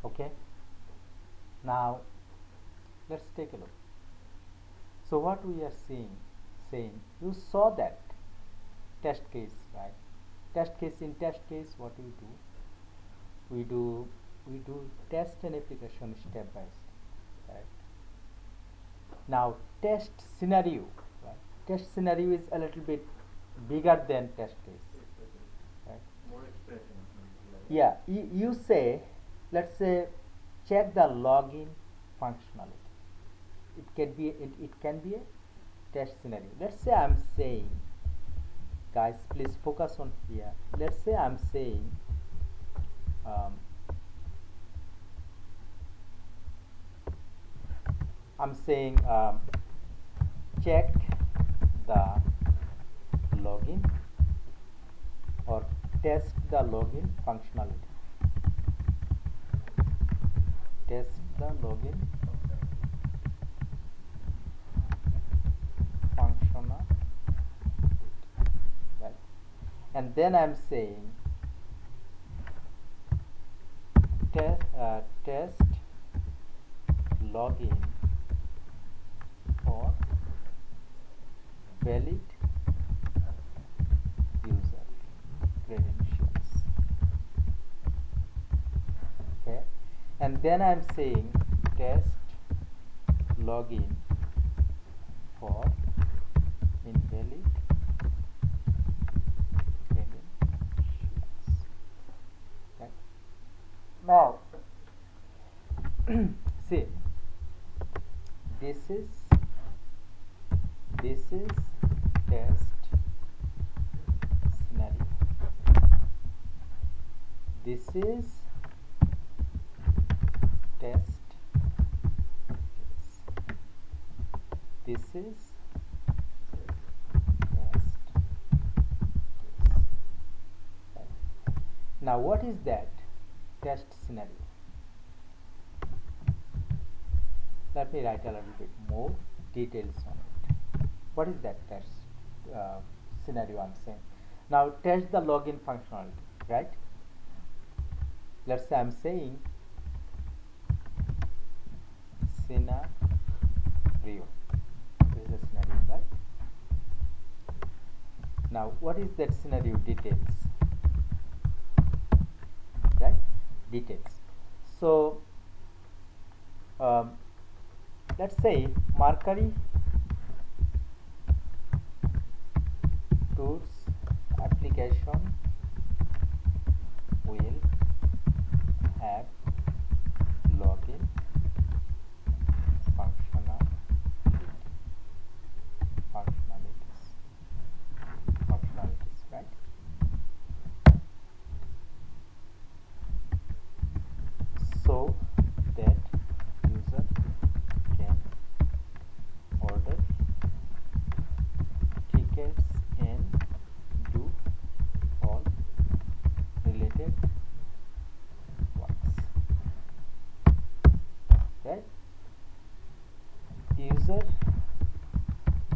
Okay, now let's take a look. So what we are saying, you saw that test case, right? In test case, what we do, we do we do test an application step by step, right? Now test scenario, right? Test scenario is a little bit bigger than test case, right? More expression. Yeah, you say, let's say, check the login functionality. It can be a test scenario. Let's say I'm saying, guys, please focus on here. Let's say I'm saying, um, check the login or test the login functionality. Test the login functionality, right? And then I'm saying test login for valid user credentials. Okay, and then I'm saying test login for invalid credentials. Okay. Now see, this is test scenario. This is test case. This is test case. Right. Now what is that test scenario? Let me write a little bit more details on it. What is that test scenario I'm saying? Now test the login functionality, right? Let's say I'm saying scenario. This is the scenario, right? Now what is that scenario details? Right? Details. So let's say Mercury Tours application will have login functionalities, right? So that user can order tickets and do all related works, right? User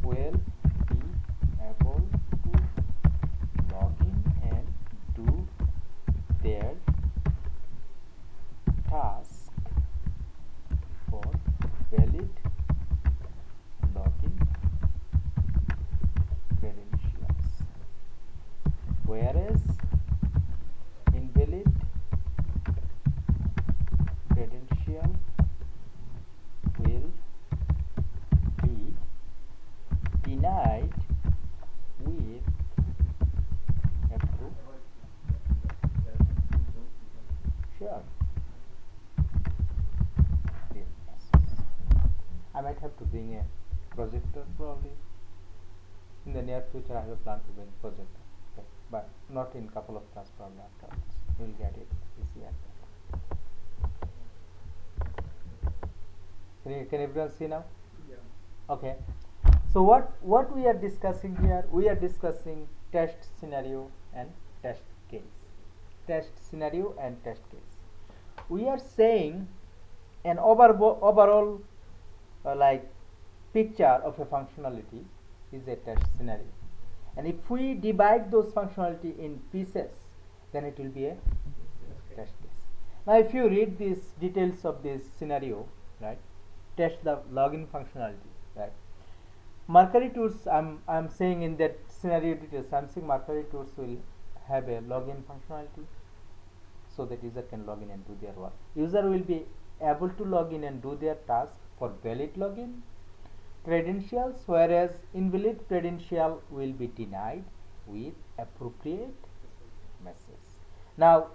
will be able to log in and do their task for valid login credentials, whereas invalid credential will be denied with approve. Sure. Real process. I might have to bring a projector probably. In the near future I have a plan to bring projector. Okay. But not in couple of class probably afterwards. You will get it this year. Can everyone see now? Yeah. Okay. So what we are discussing here? We are discussing test scenario and test case. Test scenario and test case. We are saying an overall like picture of a functionality is a test scenario, and if we divide those functionality in pieces, then it will be a test case. Now if you read these details of this scenario, right, test the login functionality, right. Mercury tools, I'm saying in that scenario details, I'm saying Mercury tools will have a login functionality so that user can log in and do their work. User will be able to log in and do their task for valid login credentials, whereas invalid credential will be denied with appropriate message. Now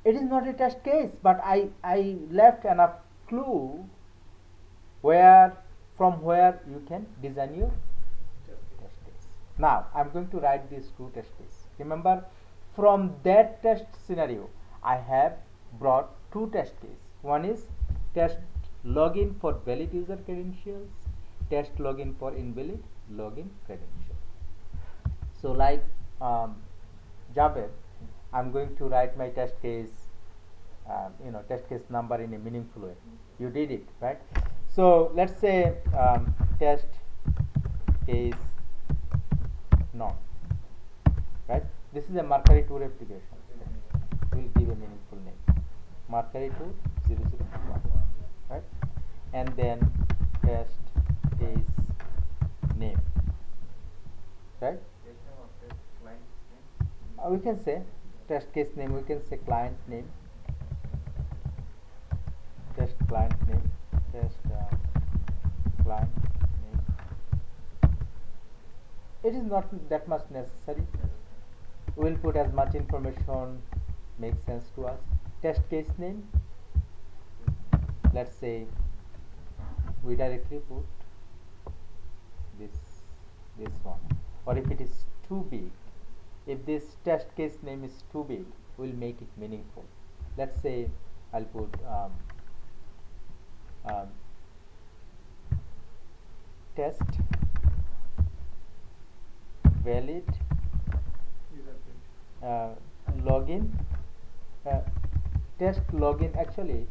it is not a test case, but I left enough clue from where you can design your test case. Now I am going to write these two test cases. Remember, from that test scenario I have brought two test cases. One is test login for valid user credentials, test login for invalid login credentials. So like Javed, I'm going to write my test case, test case number in a meaningful way. You did it, right? So let's say test case none, right? This is a Mercury tour application. We'll give a meaningful name, Mercury tour 001, right? And then test case name, right? We can say test case name, we can say client name, test client name, test client name. It is not that much necessary. We will put as much information makes sense to us. Test case name, let's say we directly put this one, or if it is too big, if this test case name is too big, we'll make it meaningful. Let's say I'll put test valid login, test login. Actually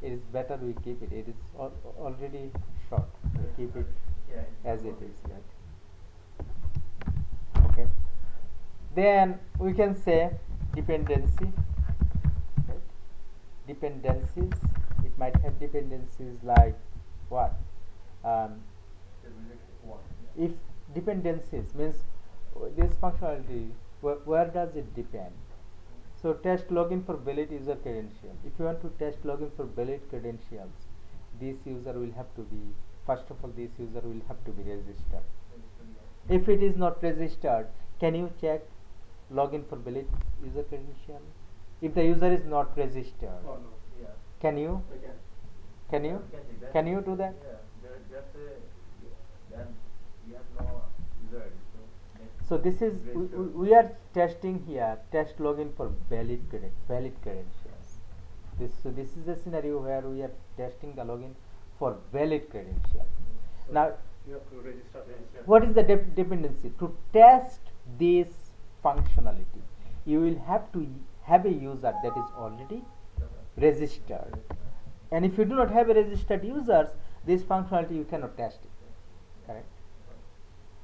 it is better we keep it, it is already short, we keep it as it is, right? Okay, then we can say dependency, right? Dependencies, it might have dependencies like what? If dependencies means this functionality, where does it depend? So test login for valid user credential. If you want to test login for valid credentials, this user will have to be, first of all, this user will have to be registered. If it is not registered, can you check login for valid user credential? If the user is not registered, can you? Can you? Can you do that? So this is we are testing here test login for valid credentials. This is a scenario where we are testing the login for valid credential. Now you have to register. what is the dependency? To test this functionality, you will have to have a user that is already registered, and if you do not have a registered users, this functionality you cannot test it, correct?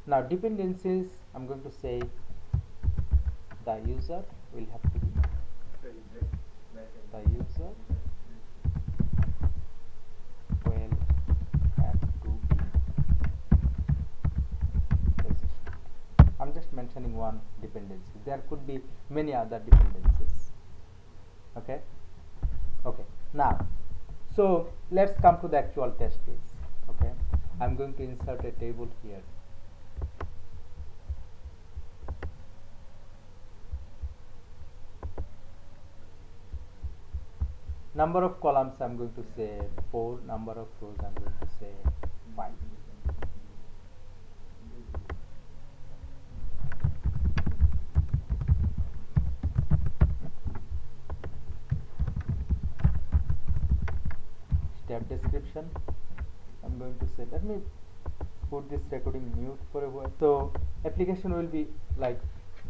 Now dependencies, I'm going to say the user will have to be the user will have to be registered. I'm just mentioning one dependency, there could be many other dependencies. Okay, now so let's come to the actual test case. Okay, I'm going to insert a table here. Number of columns I'm going to say 4, number of rows I'm going to say 5. Step description, I'm going to say, let me put this recording mute for a while. So application will be like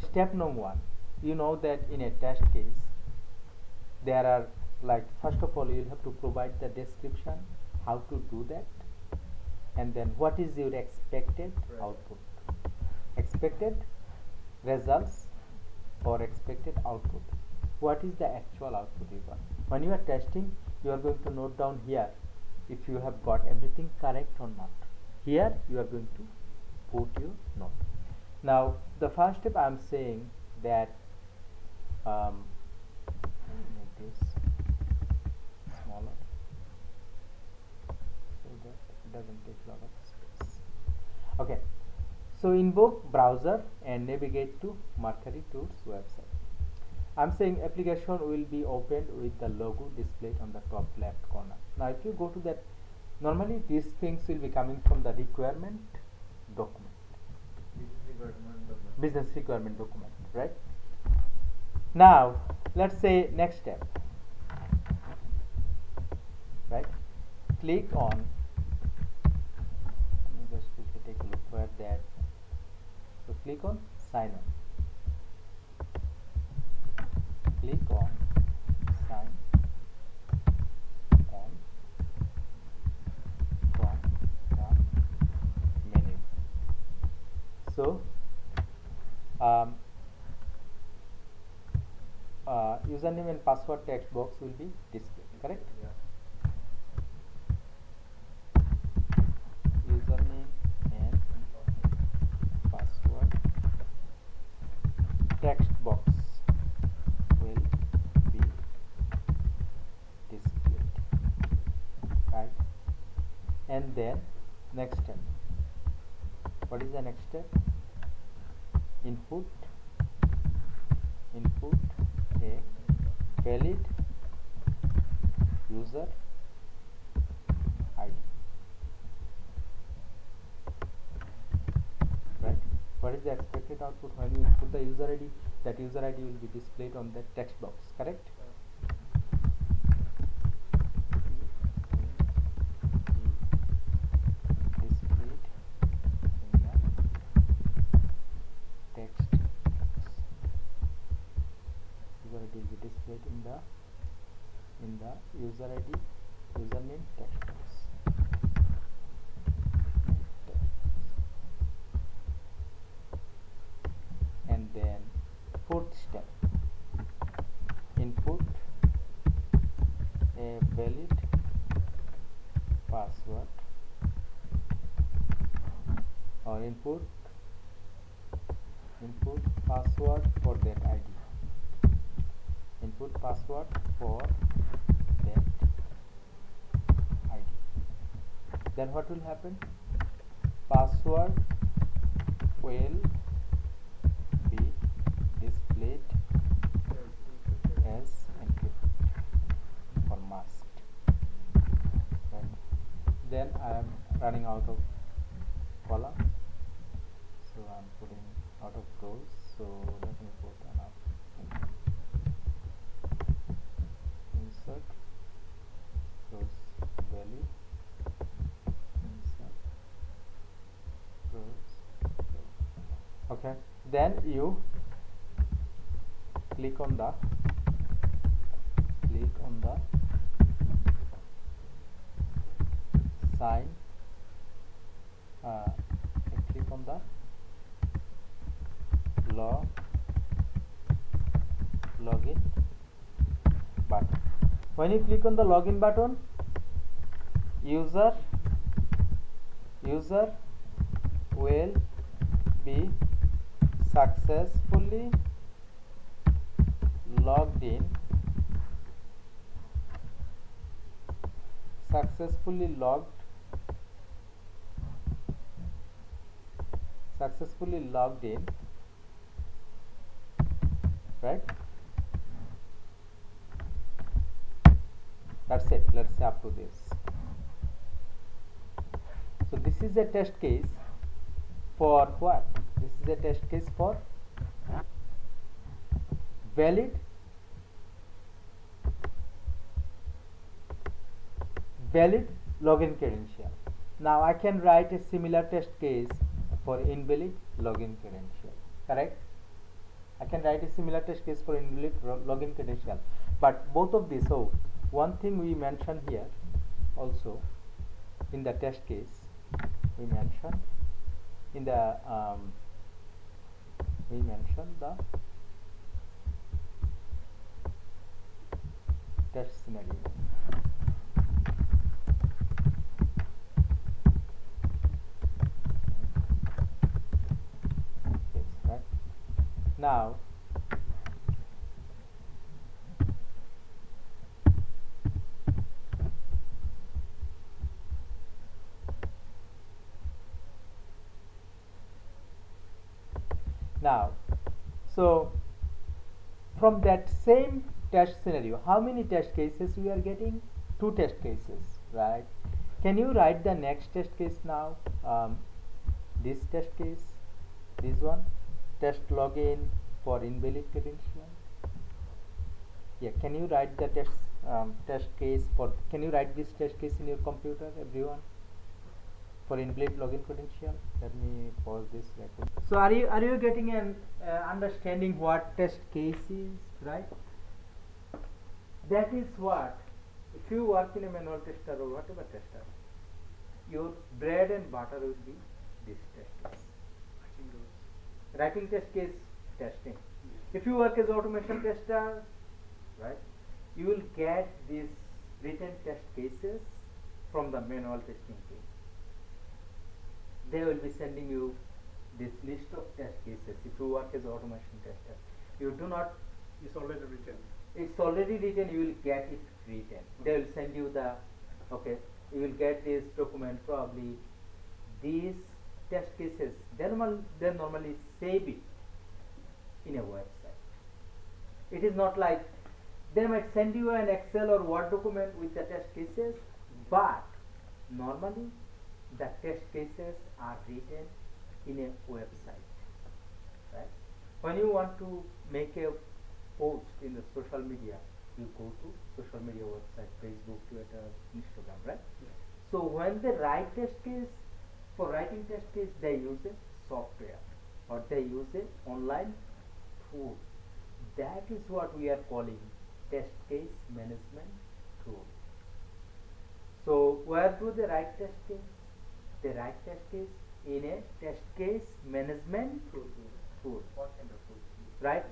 step number 1. You know that in a test case there are, like, first of all you will have to provide the description, how to do that, and then what is your expected output, expected results or expected output. what is the actual output you got. When you are testing, you are going to note down here if you have got everything correct or not. Here you are going to put your note. Now the first step I am saying that make this smaller so that it doesn't take a lot of space. Okay, so invoke browser and navigate to Mercury Tools website. I'm saying application will be opened with the logo displayed on the top left corner. Now if you go to that, normally these things will be coming from the requirement document, business requirement document, right? Now let's say next step, right? Click on, let me just quickly take a look where that, so click on sign on. Click on sign on from the menu. So username and password text box will be displayed, correct? Yeah. Username and password text box will be displayed, right? And then next step, what is the next step? Input a valid user ID, right? What is the expected output when you input the user ID? That user ID will be displayed on the text box, correct? Displayed in the text box. User ID will be displayed in the user ID, username text box. And then fourth step, input a valid password or input password for that ID. Input password for that ID. Then what will happen? Password will be displayed as encrypted or masked, right? Then I am running out of column, so I am putting out of rows, so let me put enough. Insert rows value, insert rows. Okay, then you click on the sign, click on the login button. When you click on the login button, user will be successfully logged in, right? That's it. Let's say up to this. So this is a test case for what? This is a test case for valid login credential. Now I can write a similar test case for invalid login credential, correct? I can write a similar test case for invalid login credential, but both of these, so one thing we mentioned here also in the test case, we mentioned in the test scenario. Yes, right. Now now so from that same test scenario, how many test cases we are getting? Two test cases, right? Can you write the next test case now? This test case, this one, test login for invalid credential. Yeah, can you write the test case for? Can you write this test case in your computer, everyone? For invalid login credential. Let me pause this record. So are you getting an understanding what test case is, right? That is what, if you work in a manual tester or whatever tester, your bread and butter will be this test case. Writing test case testing. If you work as automation tester, right, you will get these written test cases from the manual testing team. They will be sending you this list of test cases. If you work as automation tester, you do not. It's already written. It's already written. You will get it written. They will send you the. Okay, you will get this document probably. These test cases, they normally save it in a website. It is not like they might send you an Excel or Word document with the test cases, but normally the test cases are written in a website, right? When you want to make a post in the social media, you go to social media website, Facebook, Twitter, Instagram, right? Yeah. So when they write test case, for writing test case, they use a software or they use a online tool. That is what we are calling test case management tool. So where do they write test case? They write test case in a test case management tool. What kind of tool? Right?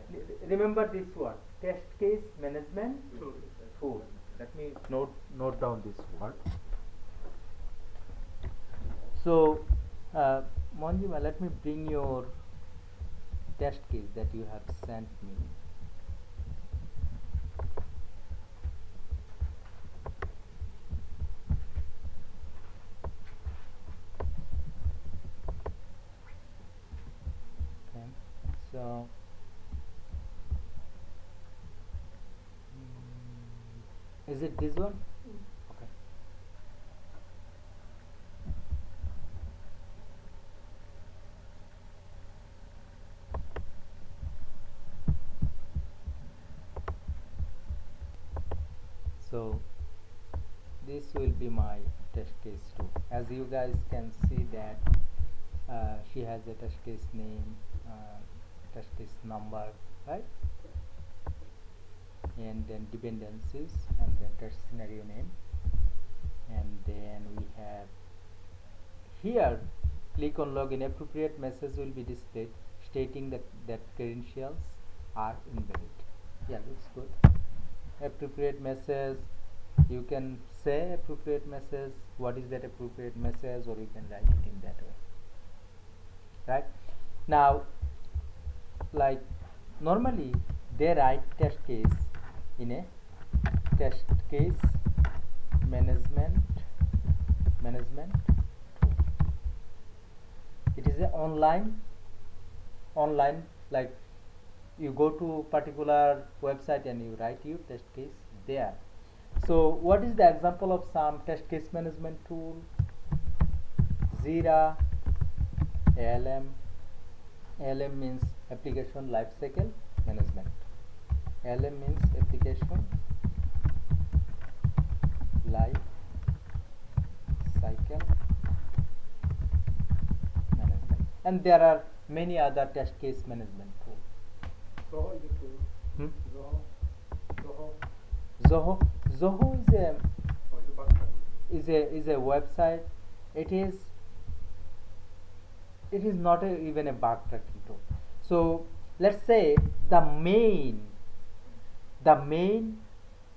Remember this word, test case management Tool. tool. Let me note down this word. So, Monjima, let me bring your test case that you have sent me. Okay, so is it this one? Okay. So this will be my test case too. As you guys can see that she has a test case name, test case number, right? And then dependencies, and then test scenario name, and then we have here, click on login, appropriate message will be displayed stating that credentials are invalid. Yeah, looks good. Appropriate message, you can say appropriate message, what is that appropriate message, or you can write it in that way, right? Now, like normally they write test case in a test case management tool. It is a online like you go to particular website and you write your test case there. So what is the example of some test case management tool? Jira, ALM. ALM means application lifecycle management. ALM means application life cycle management, and there are many other test case management tools. Zoho is a tool. Zoho. Zoho is a website. It is not even a bug tracking tool. So let's say the main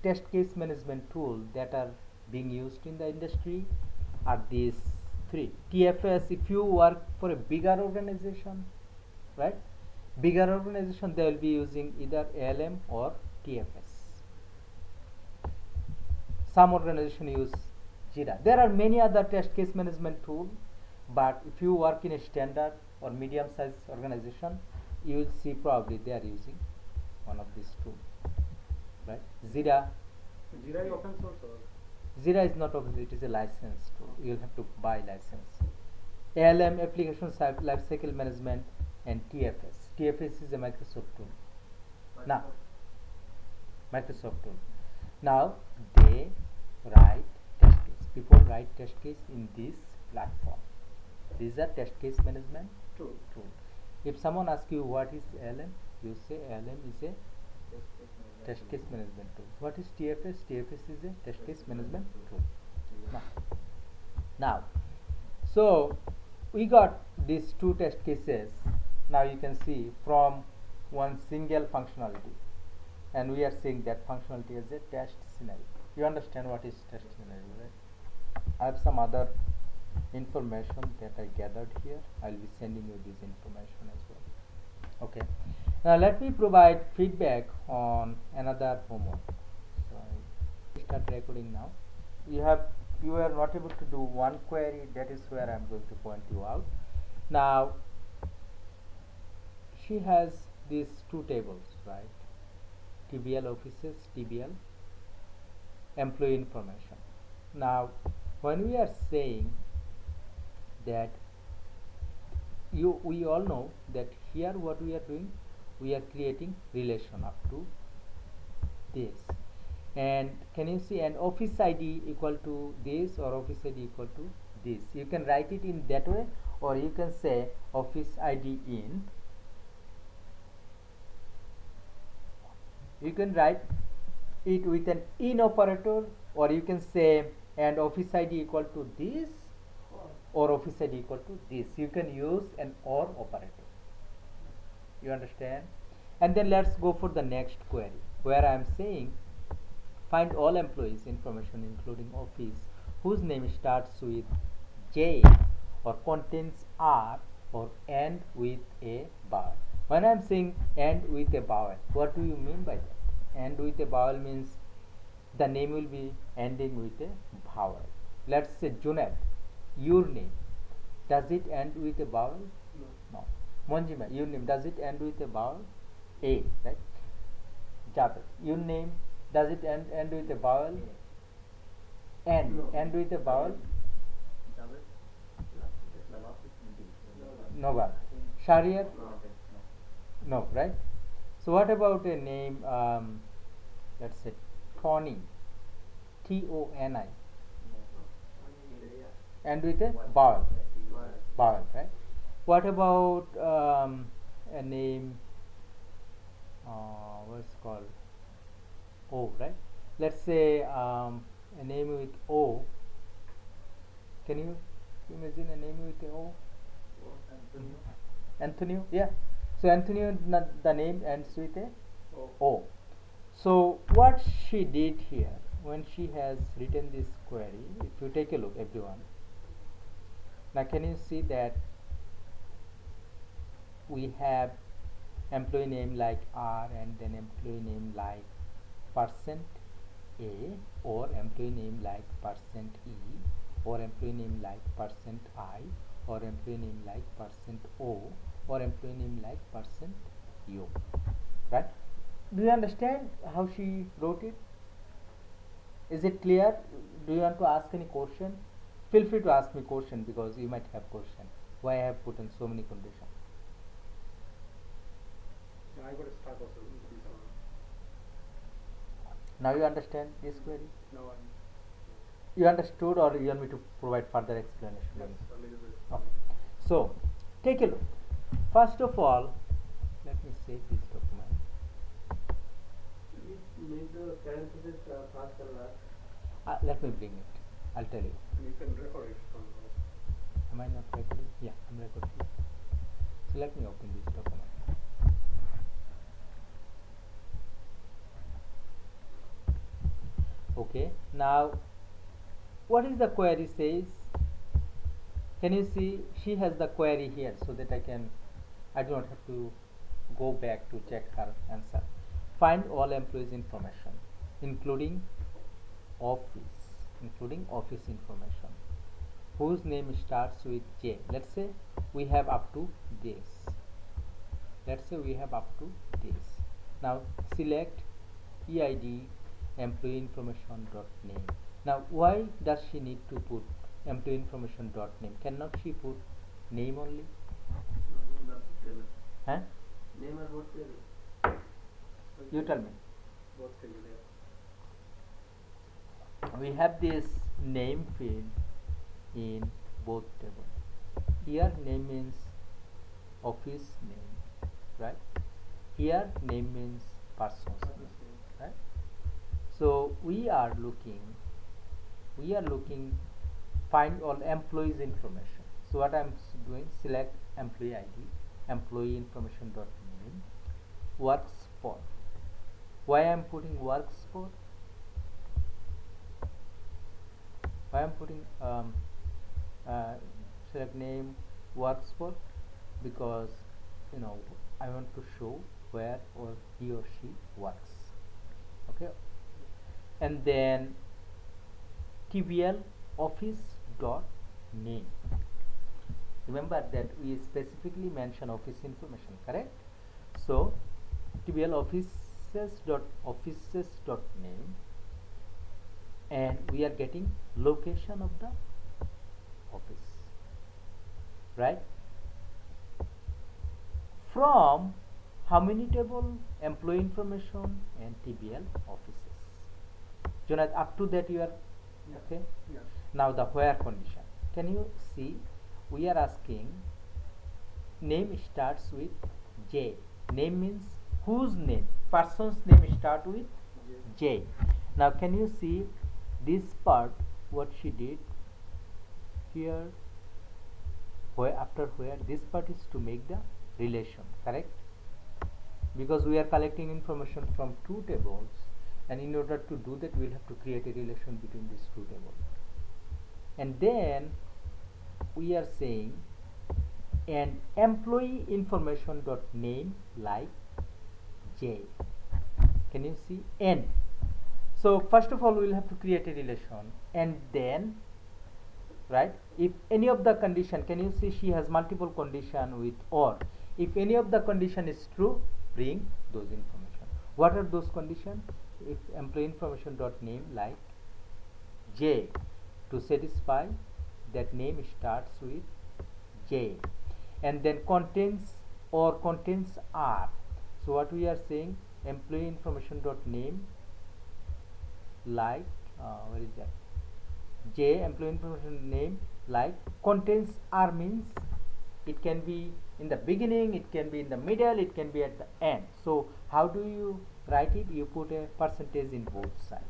test case management tool that are being used in the industry are these three. TFS, if you work for a bigger organization, right? Bigger organization, they will be using either ALM or TFS. Some organization use Jira. There are many other test case management tools, but if you work in a standard or medium sized organization, you will see probably they are using one of these two, right? Jira Jira is open source or? Jira is not open, it is a license tool. You will have to buy license. ALM, application lifecycle management, and TFS. TFS is a Microsoft tool. Now, Microsoft tool. Now they write test case. People write test case in this platform. These are test case management tool. If someone asks you what is ALM, you say ALM is a test case management tool. What is TFS? TFS is a test case management tool. Now, so we got these two test cases. Now you can see from one single functionality, and we are seeing that functionality as a test scenario. You understand what is test scenario, right? I have some other information that I gathered here. I'll be sending you this information as well. Okay. Now let me provide feedback on another homework. So I start recording now. You are not able to do one query. That is where I'm going to point you out. Now she has these two tables, right? TBL offices, TBL employee information. Now when we are saying that we all know that here what we are doing, we are creating relation up to this, and can you see an office ID equal to this or office ID equal to this? You can write it in that way, or you can say office ID in. You can write it with an in operator, or you can say and office ID equal to this or office ID equal to this. You can use an or operator. You understand? And then let's go for the next query, where I am saying find all employees information including office whose name starts with J or contains R or end with a vowel. When I am saying end with a vowel, what do you mean by that? End with a vowel means the name will be ending with a vowel. Let's say Junaid, your name, does it end with a vowel? No. Monjima, your name, does it end with a vowel? A, right? Jabir, your name, does it end with a vowel? End with a vowel? No vowel. Shariar? No, right? So what about a name, let's say Tony, Toni, and with a vowel, right? What about a name, what's called O, right? Let's say a name with O. Can you imagine a name with O? Antonio, yeah. So Antonio, the name ends with a O. So what she did here, when she has written this query, if you take a look, everyone, now can you see that we have employee name like R, and then employee name like percent %A, or employee name like percent %E, or employee name like percent %I, or employee name like percent %O, or employee name like percent %U, right? Do you understand how she wrote it? Is it clear? Do you want to ask any question? Feel free to ask me question, because you might have question. Why I have put in so many conditions? Yeah, I got stuck also. Now you understand this query? No, You understood, or you want me to provide further explanation? yes, a little bit. Okay. So take a look. First of all, let me save this document. Make the parenthesis fast and Let me bring it. I'll tell you. you can record it from Am I not recording? Yeah, I'm recording. So let me open this document. Okay, now what is the query says? Can you see she has the query here so that I do not have to go back to check her answer. Find all employees information including office information whose name starts with J. Let's say we have up to this. Now select EID employee information dot name. Now why does she need to put employee information dot name? Cannot she put name only? Huh? Name and what table? You tell me. What table there? We have this name field in both tables. Here name means office name, right? Here name means person's name, right? So we are looking find all employees information. So what I'm doing, select employee ID, employee information dot name, works for. Why I'm putting works for? Why I'm putting select name works for? Because I want to show where or he or she works. Okay, and then TBL office dot name. Remember that we specifically mention office information, correct? So TBL offices dot name, and we are getting location of the office, right? From how many table? Employee information and TBL offices. Jonas, up to that you are okay? Yeah. Now the where condition. Can you see? We are asking name starts with J. Name means whose name? Person's name start with J. Now can you see this part? What she did here? Where after where? This part is to make the relation, correct? Because we are collecting information from two tables, and in order to do that we will have to create a relation between these two tables. And then we are saying an employee information dot name like J. Can you see? N. So first of all we will have to create a relation, and then right, if any of the condition, can you see she has multiple condition with or. If any of the condition is true, bring those information. What are those conditions? If employee information dot name like J, to satisfy that name starts with J, and then contains or contains R. So what we are saying, employee information dot name like where is that? J, employee information name like contains R means it can be in the beginning, it can be in the middle, it can be at the end. So how do you write it? You put a percentage in both sides.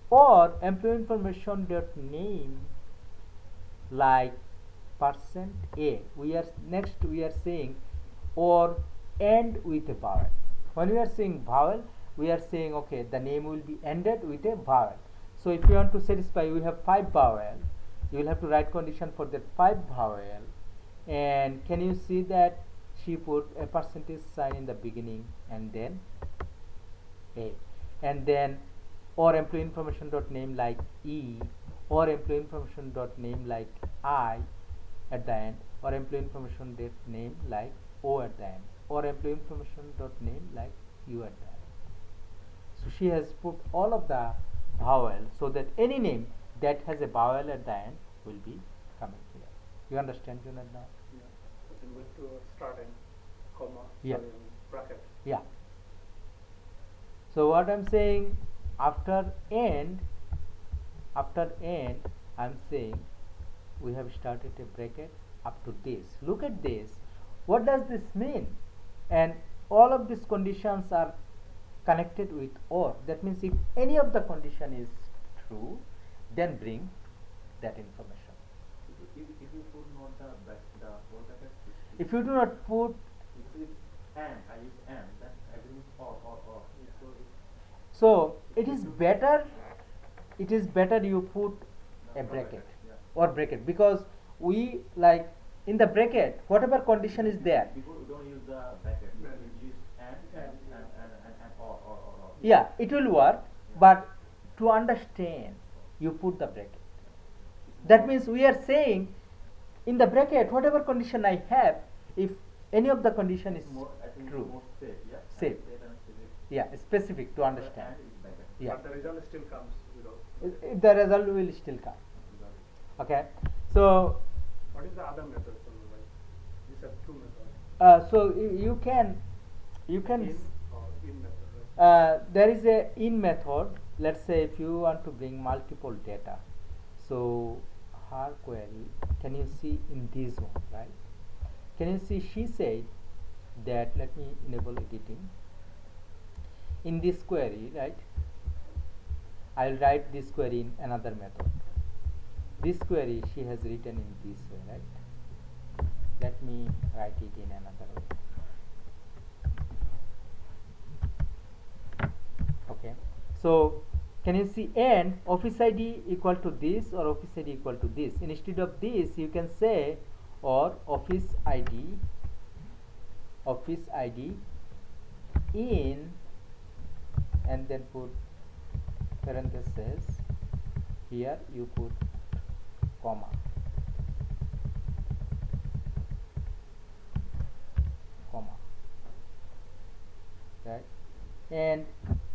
Or employee information dot name like percent %A. We are saying or end with a vowel. When we are saying vowel, we are saying okay, the name will be ended with a vowel. So if you want to satisfy, we have 5 vowel, you will have to write condition for that 5 vowel. And can you see that she put a percentage sign in the beginning and then A, and then or employee information dot name like E, or employee information dot name like I at the end, or employee information dot name like O at the end, or employee information dot name like U at the end. So she has put all of the vowel so that any name that has a vowel at the end will be coming here. You understand, Junad, now? Yeah. So I'm going to start and comma. Yeah. Sorry, bracket. Yeah. So what I'm saying, after end I'm saying we have started a bracket up to this. Look at this. What does this mean? And all of these conditions are connected with or. That means if any of the condition is true, then bring that information. If you put not the whole bracket, If you do not put, if and I use and, then I will use or. Yeah. So so it is better it is better you put a No, bracket yeah. or bracket, because we like in the bracket whatever condition is there. Before we don't use the bracket, No. we use and or. Yeah, it will work, but to understand you put the bracket. That means we are saying in the bracket whatever condition I have, if any of the condition is more, I think true, more safe, yeah. Safe. And specific. yeah, specific to understand. And is bracket. Yeah, But the result still comes without. the result will still come. Got it. Okay, so What is the other method? So like these are two methods. so you can In or in method, right? there is a in method. Let's say if you want to bring multiple data, so her query, can you see in this one, right? Can you see she said that, let me enable editing. In this query, right, I will write this query in another method. This query she has written in this way, right? Let me write it in another way. Okay, so can you see and office ID equal to this or office ID equal to this? Instead of this you can say or office ID in, and then put parentheses, here you put comma, right, and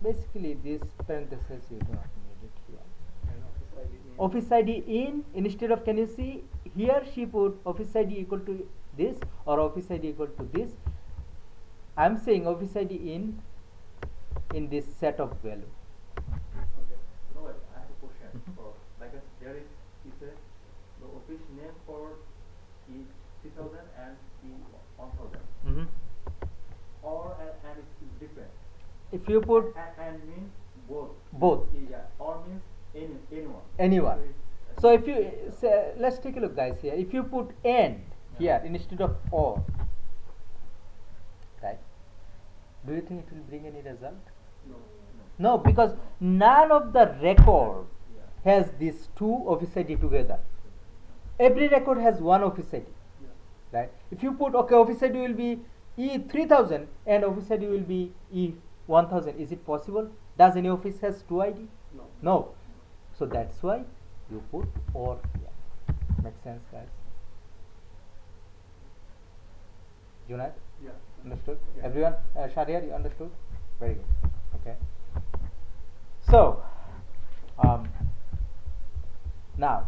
basically this parenthesis you do not need it here. And office ID in. Office ID in, instead of, can you see here she put office ID equal to this or office ID equal to this. I am saying office ID in this set of value. Okay. No, but I have a question for like there is a the office name for E 3000 and E 1000 Mm-hmm. or and it's different. If you put And means both. both, Yeah. Or means anyone. anyone. it's- So if you say, let's take a look guys here, if you put and here instead of or, right, do you think it will bring any result? No. No, because none of the record Yeah. has these two office ID together. Every record has one office ID, Yeah. right? If you put, okay, office ID will be E3000 and office ID will be E1000, is it possible? Does any office has two ID? No. No. So that's why you put or here. Makes sense, guys? Junaid, Yeah. understood? Yeah. Everyone, Shahriar, you understood? Very good. Okay. So, now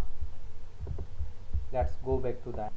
let's go back to the